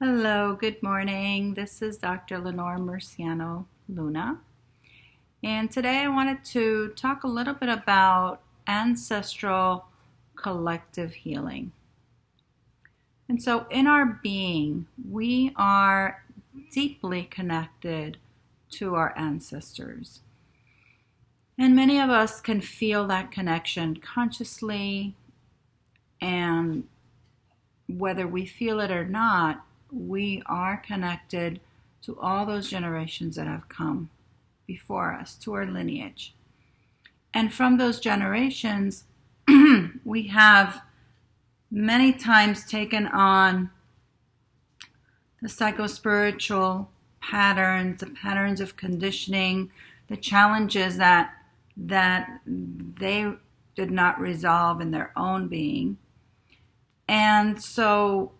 Hello, good morning. This is Dr.Leonor Murciano-Luna. And today I wanted to talk a little bit about ancestral collective healing. And so in our being, we are deeply connected to our ancestors. And many of us can feel that connection consciously, and whether we feel it or not, we are connected to all those generations that have come before us, to our lineage. And from those generations, we have many times taken on the psychospiritual patterns, the patterns of conditioning, the challenges that they did not resolve in their own being. And so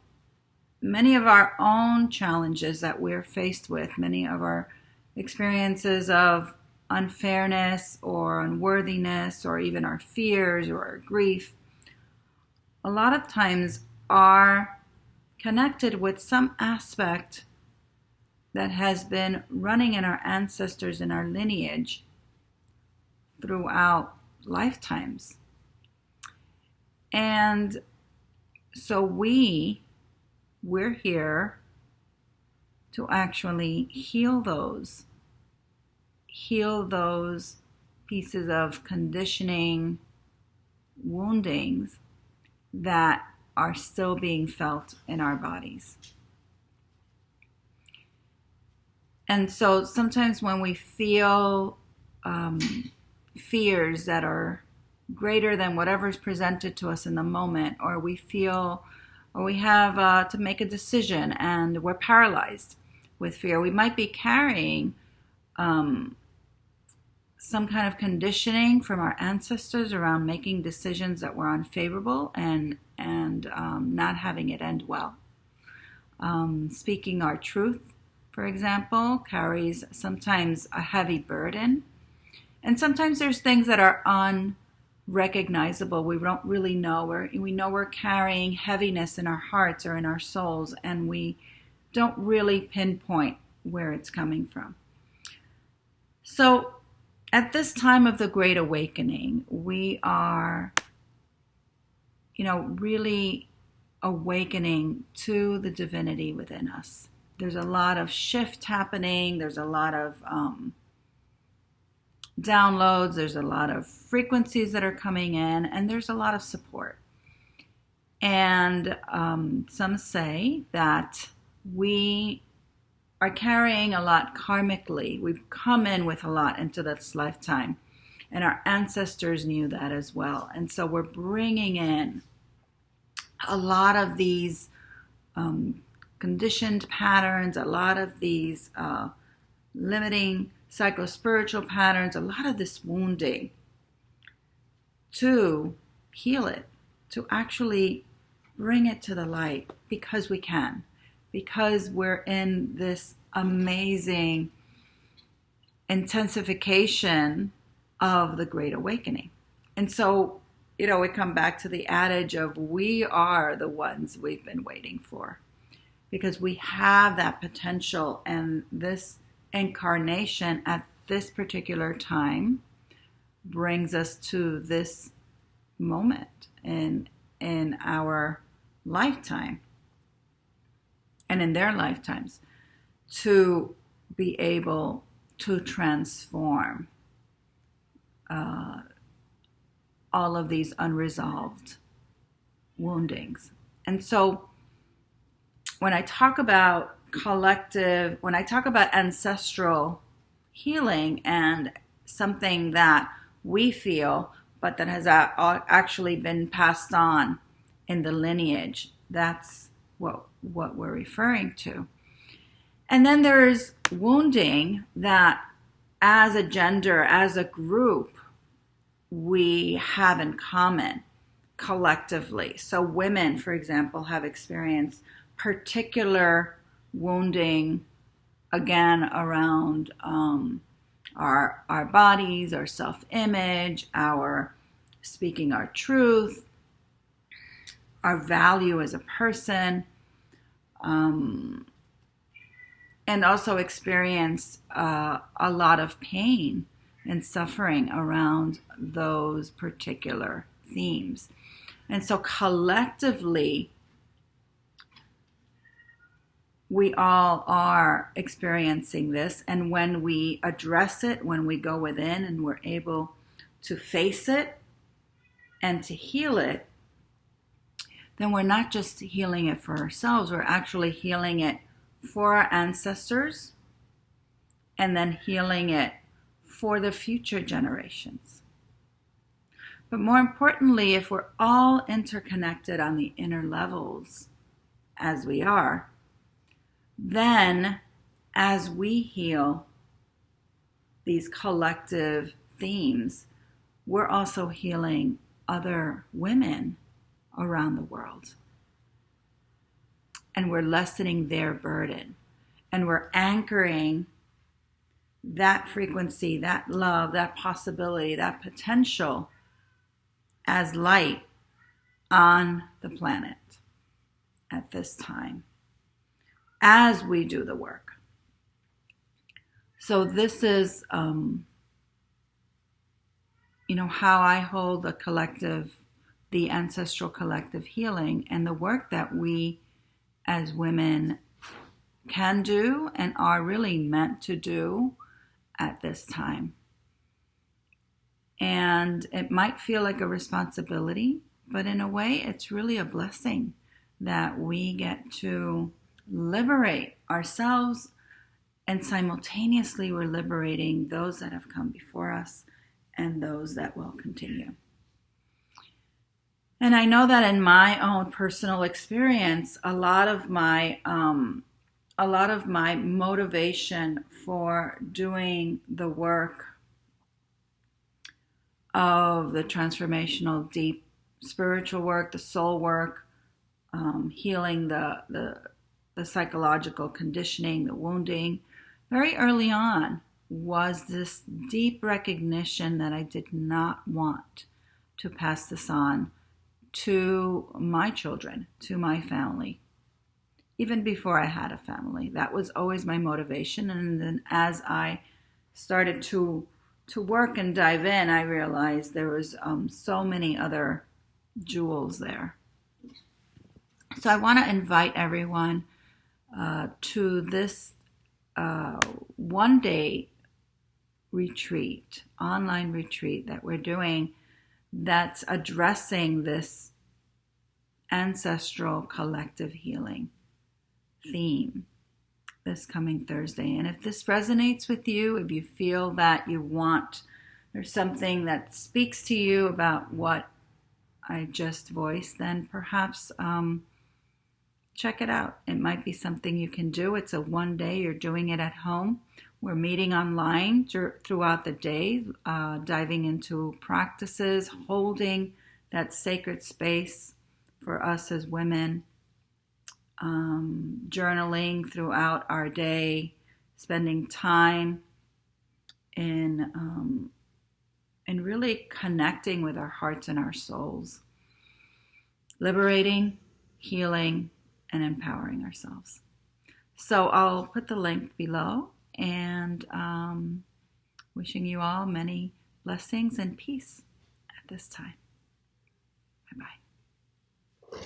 many of our own challenges that we're faced with, many of our experiences of unfairness or unworthiness, or even our fears or our grief, a lot of times are connected with some aspect that has been running in our ancestors, in our lineage, throughout lifetimes. And so we're here to actually heal those pieces of conditioning, woundings that are still being felt in our bodies. And so sometimes when we feel fears that are greater than whatever's presented to us in the moment, or we have to make a decision and we're paralyzed with fear, we might be carrying some kind of conditioning from our ancestors around making decisions that were unfavorable and not having it end well. Speaking our truth, for example, carries sometimes a heavy burden. And sometimes there's things that are unrecognizable. We don't really know. We know we're carrying heaviness in our hearts or in our souls, and we don't really pinpoint where it's coming from. So at this time of the Great Awakening, we are, really awakening to the divinity within us. There's a lot of shift happening. There's a lot of downloads. There's a lot of frequencies that are coming in, and there's a lot of support. And some say that we are carrying a lot karmically. We've come in with a lot into this lifetime, and our ancestors knew that as well. And so we're bringing in a lot of these conditioned patterns, a lot of these limiting psychospiritual patterns, a lot of this wounding, to heal it, to actually bring it to the light, because we can, because we're in this amazing intensification of the Great Awakening. And so, we come back to the adage of we are the ones we've been waiting for, because we have that potential, and this incarnation at this particular time brings us to this moment in our lifetime and in their lifetimes, to be able to transform all of these unresolved woundings. And so when I talk about ancestral healing and something that we feel, but that has actually been passed on in the lineage, that's what we're referring to. And then there's wounding that as a gender, as a group, we have in common collectively. So women, for example, have experienced particular wounding, again, around our bodies, our self-image, our speaking our truth, our value as a person, and also experienced a lot of pain and suffering around those particular themes. And so collectively, we all are experiencing this. And when we address it, when we go within and we're able to face it and to heal it, then we're not just healing it for ourselves, we're actually healing it for our ancestors and then healing it for the future generations. But more importantly, if we're all interconnected on the inner levels, as we are, then as we heal these collective themes, we're also healing other women around the world. And we're lessening their burden. And we're anchoring that frequency, that love, that possibility, that potential as light on the planet at this time as we do the work. So this is, how I hold the collective, the ancestral collective healing and the work that we as women can do and are really meant to do at this time. And it might feel like a responsibility, but in a way, it's really a blessing that we get to liberate ourselves, and simultaneously we're liberating those that have come before us and those that will continue. And I know that in my own personal experience, a lot of my motivation for doing the work of the transformational, deep spiritual work, the soul work, healing the psychological conditioning, the wounding, very early on was this deep recognition that I did not want to pass this on to my children, to my family. Even before I had a family, that was always my motivation. And then as I started to work and dive in, I realized there was so many other jewels there. So I want to invite everyone to this one-day retreat, online retreat that we're doing that's addressing this ancestral collective healing theme this coming Thursday. And if this resonates with you, if you feel that there's something that speaks to you about what I just voiced, then perhaps check it out. It might be something you can do. It's a one day, you're doing it at home. We're meeting online throughout the day, diving into practices, holding that sacred space for us as women, journaling throughout our day, spending time in really connecting with our hearts and our souls, liberating, healing, and empowering ourselves. So I'll put the link below, and wishing you all many blessings and peace at this time. Bye-bye.